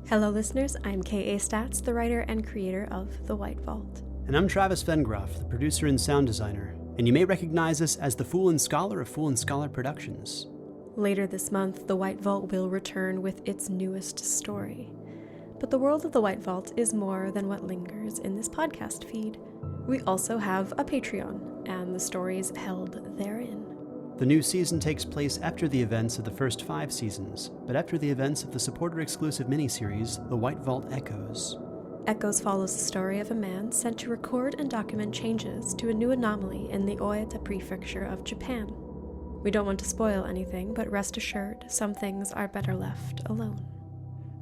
Hello listeners, I'm K.A. Statz, the writer and creator of The White Vault. And I'm Travis Vengroff, the producer and sound designer, and you may recognize us as the Fool and Scholar of Fool and Scholar Productions. Later this month, The White Vault will return with its newest story. But the world of The White Vault is more than what lingers in this podcast feed. We also have a Patreon, and the stories held therein. The new season takes place after the events of the first 5 seasons, but after the events of the supporter-exclusive miniseries, The White Vault Echoes. Echoes follows the story of a man sent to record and document changes to a new anomaly in the Oita Prefecture of Japan. We don't want to spoil anything, but rest assured, some things are better left alone.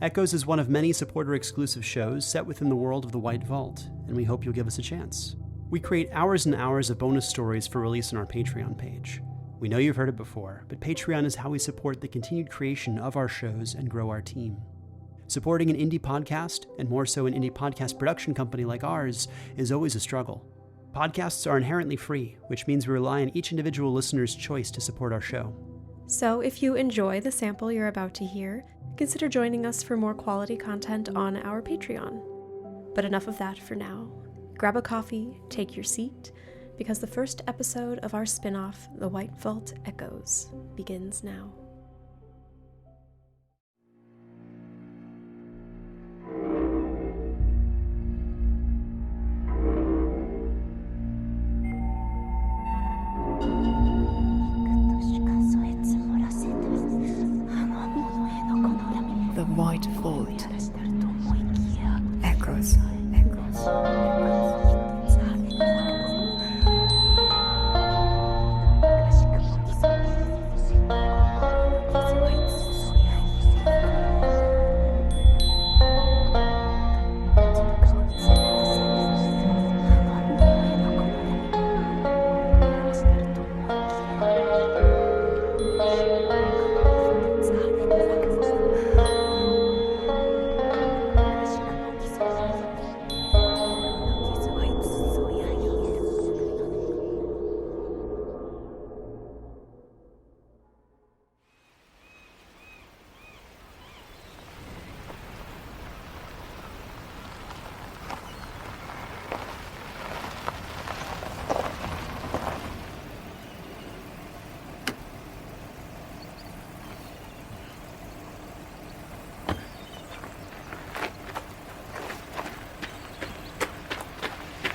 Echoes is one of many supporter-exclusive shows set within the world of The White Vault, and we hope you'll give us a chance. We create hours and hours of bonus stories for release on our Patreon page. We know you've heard it before, but Patreon is how we support the continued creation of our shows and grow our team. Supporting an indie podcast, and more so an indie podcast production company like ours, is always a struggle. Podcasts are inherently free, which means we rely on each individual listener's choice to support our show. So if you enjoy the sample you're about to hear, consider joining us for more quality content on our Patreon. But enough of that for now. Grab a coffee, take your seat, because the first episode of our spin-off, The White Vault Echoes, begins now. The White Vault Echoes.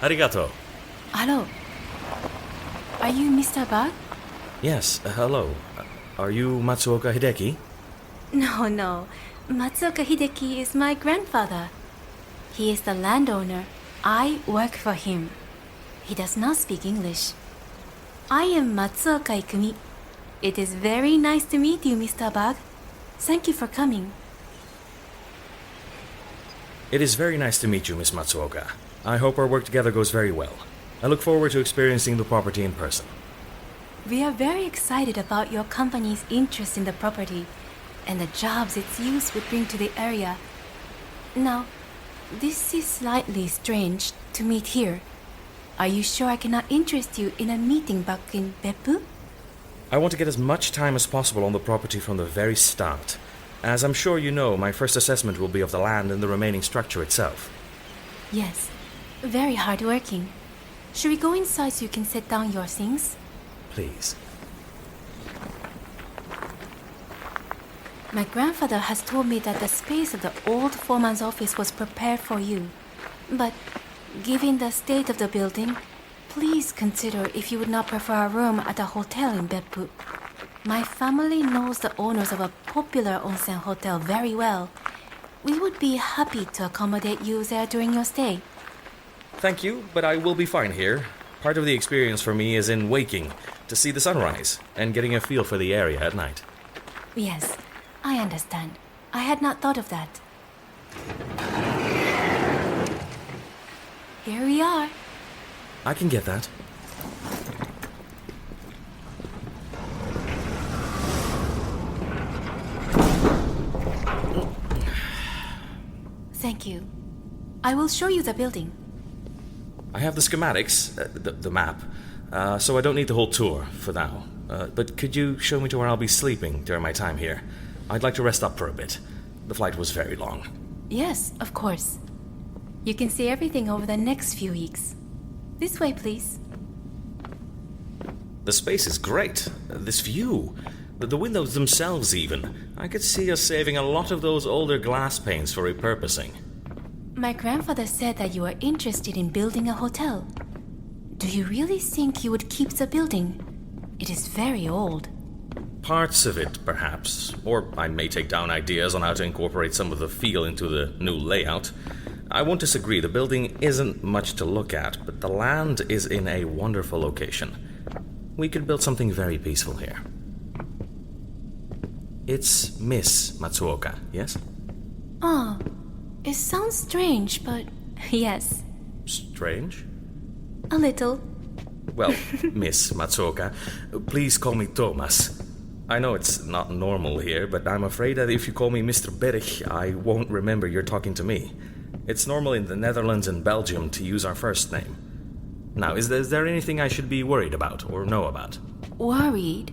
Arigato. Hello. Are you Mr. Berg? Yes, hello. Are you Matsuoka Hideki? No. Matsuoka Hideki is my grandfather. He is the landowner. I work for him. He does not speak English. I am Matsuoka Ikumi. It is very nice to meet you, Mr. Berg. Thank you for coming. It is very nice to meet you, Miss Matsuoka. I hope our work together goes very well. I look forward to experiencing the property in person. We are very excited about your company's interest in the property and the jobs its use would bring to the area. Now, this is slightly strange to meet here. Are you sure I cannot interest you in a meeting back in Beppu? I want to get as much time as possible on the property from the very start. As I'm sure you know, my first assessment will be of the land and the remaining structure itself. Yes, very hardworking. Should we go inside so you can set down your things? Please. My grandfather has told me that the space of the old foreman's office was prepared for you. But given the state of the building, please consider if you would not prefer a room at a hotel in Beppu. My family knows the owners of a popular onsen hotel very well. We would be happy to accommodate you there during your stay. Thank you, but I will be fine here. Part of the experience for me is in waking, to see the sunrise, and getting a feel for the area at night. Yes, I understand. I had not thought of that. Here we are. I can get that. Thank you. I will show you the building. I have the schematics, the map, so I don't need the whole tour for now. But could you show me to where I'll be sleeping during my time here? I'd like to rest up for a bit. The flight was very long. Yes, of course. You can see everything over the next few weeks. This way, please. The space is great. This view. The windows themselves, even. I could see us saving a lot of those older glass panes for repurposing. My grandfather said that you are interested in building a hotel. Do you really think you would keep the building? It is very old. Parts of it, perhaps. Or I may take down ideas on how to incorporate some of the feel into the new layout. I won't disagree, the building isn't much to look at, but the land is in a wonderful location. We could build something very peaceful here. It's Miss Matsuoka, yes? Oh, it sounds strange, but yes. Strange? A little. Well, Miss Matsuoka, please call me Thomas. I know it's not normal here, but I'm afraid that if you call me Mr. Berg, I won't remember you're talking to me. It's normal in the Netherlands and Belgium to use our first name. Now, is there anything I should be worried about or know about? Worried?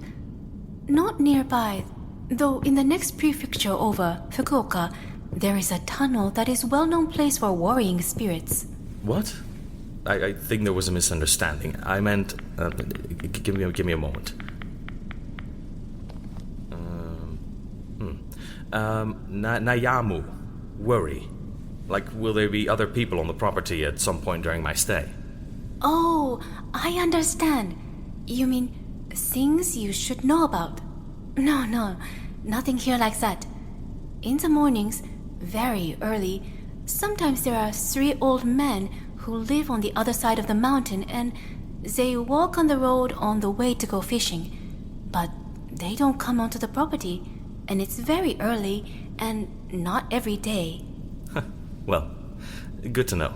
Not nearby, though in the next prefecture over, Fukuoka, there is a tunnel that is a well-known place for worrying spirits. What? I think there was a misunderstanding. I meant... give me a moment. Nayamu. Worry. Like, will there be other people on the property at some point during my stay? Oh, I understand. You mean things you should know about? No, nothing here like that. In the mornings, very early, sometimes there are 3 old men who live on the other side of the mountain and they walk on the road on the way to go fishing. But they don't come onto the property, and it's very early and not every day. Well, good to know.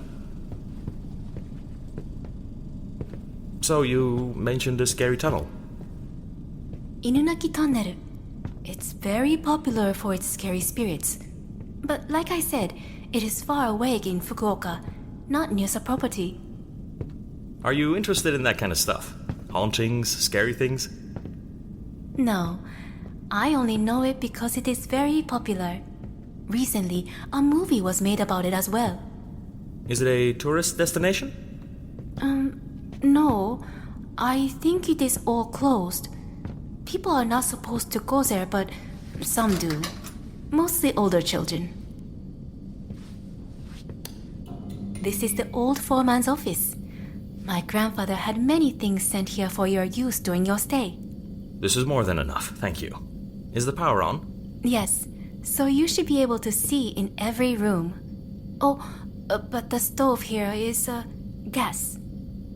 So you mentioned the scary tunnel. Inunaki Tunnel. It's very popular for its scary spirits. But like I said, it is far away in Fukuoka, not near the property. Are you interested in that kind of stuff? Hauntings, scary things? No, I only know it because it is very popular. Recently, a movie was made about it as well. Is it a tourist destination? No. I think it is all closed. People are not supposed to go there, but some do. Mostly older children. This is the old foreman's office. My grandfather had many things sent here for your use during your stay. This is more than enough, thank you. Is the power on? Yes, so you should be able to see in every room. Oh, but the stove here is, gas.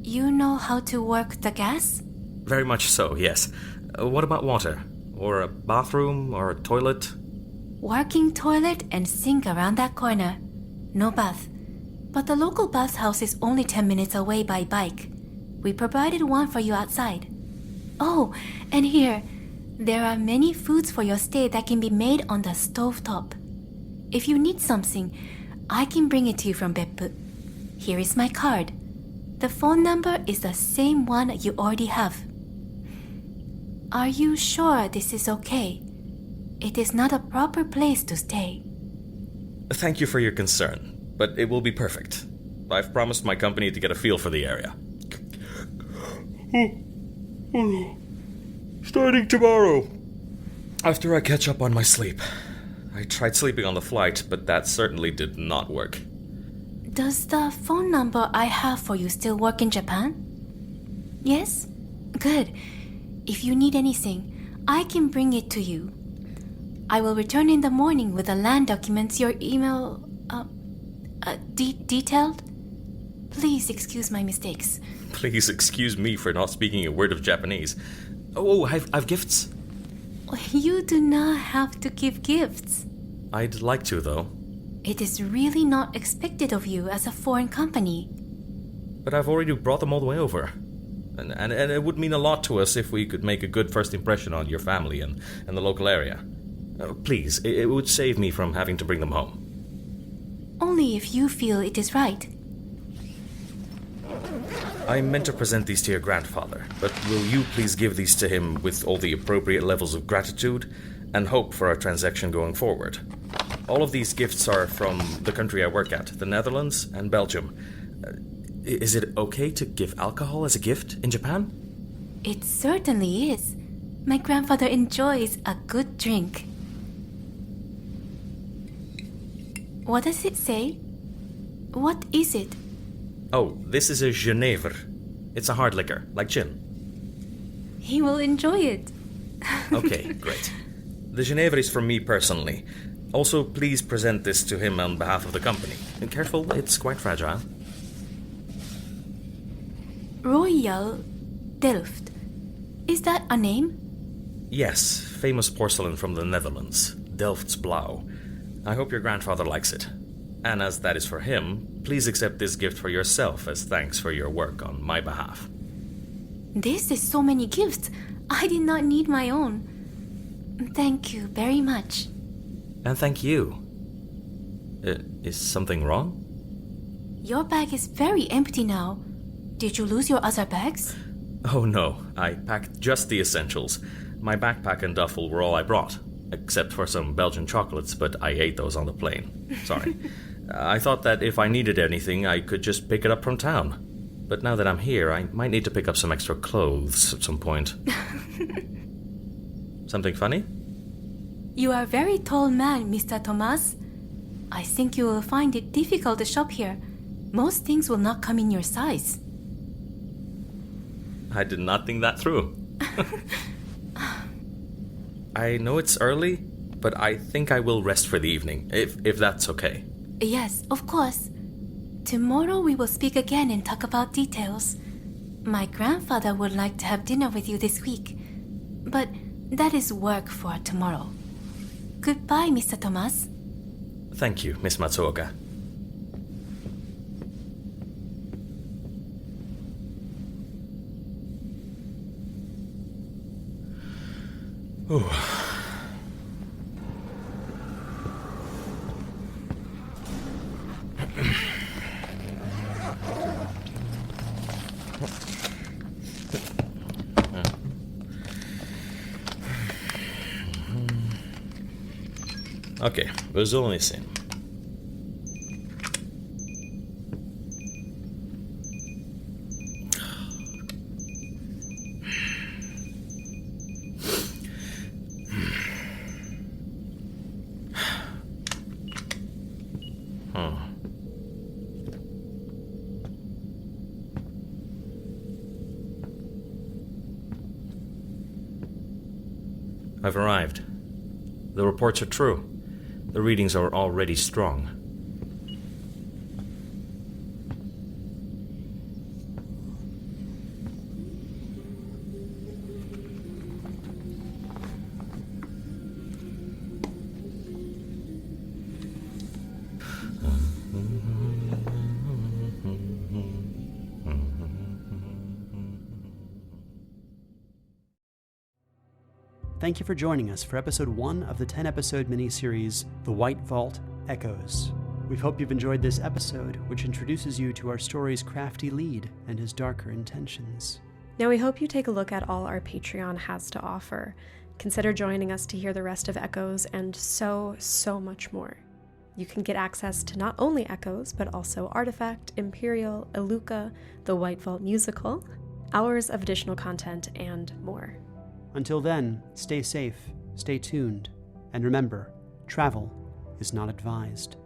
You know how to work the gas? Very much so, yes. What about water? Or a bathroom or a toilet? Working toilet and sink around that corner. No bath. But the local bathhouse is only 10 minutes away by bike. We provided one for you outside. Oh, and here, there are many foods for your stay that can be made on the stovetop. If you need something, I can bring it to you from Beppu. Here is my card. The phone number is the same one you already have. Are you sure this is okay? It is not a proper place to stay. Thank you for your concern, but it will be perfect. I've promised my company to get a feel for the area. Starting tomorrow. After I catch up on my sleep. I tried sleeping on the flight, but that certainly did not work. Does the phone number I have for you still work in Japan? Yes? Good. If you need anything, I can bring it to you. I will return in the morning with the land documents, your email... detailed? Please excuse my mistakes. Please excuse me for not speaking a word of Japanese. Oh, I've gifts. You do not have to give gifts. I'd like to, though. It is really not expected of you as a foreign company. But I've already brought them all the way over. And it would mean a lot to us if we could make a good first impression on your family and the local area. Please, it would save me from having to bring them home. Only if you feel it is right. I meant to present these to your grandfather, but will you please give these to him with all the appropriate levels of gratitude and hope for our transaction going forward? All of these gifts are from the country I work at, the Netherlands and Belgium. Is it okay to give alcohol as a gift in Japan? It certainly is. My grandfather enjoys a good drink. What does it say? What is it? Oh, this is a Genever. It's a hard liquor, like gin. He will enjoy it. Okay, great. The Genever is from me personally. Also, please present this to him on behalf of the company. And careful, it's quite fragile. Royal Delft. Is that a name? Yes, famous porcelain from the Netherlands. Delft's Blauw. I hope your grandfather likes it. And as that is for him, please accept this gift for yourself as thanks for your work on my behalf. This is so many gifts. I did not need my own. Thank you very much. And thank you. Is something wrong? Your bag is very empty now. Did you lose your other bags? Oh no, I packed just the essentials. My backpack and duffel were all I brought, except for some Belgian chocolates, but I ate those on the plane. Sorry. I thought that if I needed anything, I could just pick it up from town. But now that I'm here, I might need to pick up some extra clothes at some point. Something funny? You are a very tall man, Mr. Thomas. I think you will find it difficult to shop here. Most things will not come in your size. I did not think that through. I know it's early, but I think I will rest for the evening, if that's okay. Yes, of course. Tomorrow we will speak again and talk about details. My grandfather would like to have dinner with you this week, but that is work for tomorrow. Goodbye, Mr. Thomas. Thank you, Miss Matsuoka. Ooh. Okay, was only sin. I've arrived. The reports are true. The readings are already strong. Thank you for joining us for episode 1 of the 10-episode miniseries, The White Vault Echoes. We hope you've enjoyed this episode, which introduces you to our story's crafty lead and his darker intentions. Now we hope you take a look at all our Patreon has to offer. Consider joining us to hear the rest of Echoes and so much more. You can get access to not only Echoes, but also Artifact, Imperial, Iluka, the White Vault musical, hours of additional content, and more. Until then, stay safe, stay tuned, and remember, travel is not advised.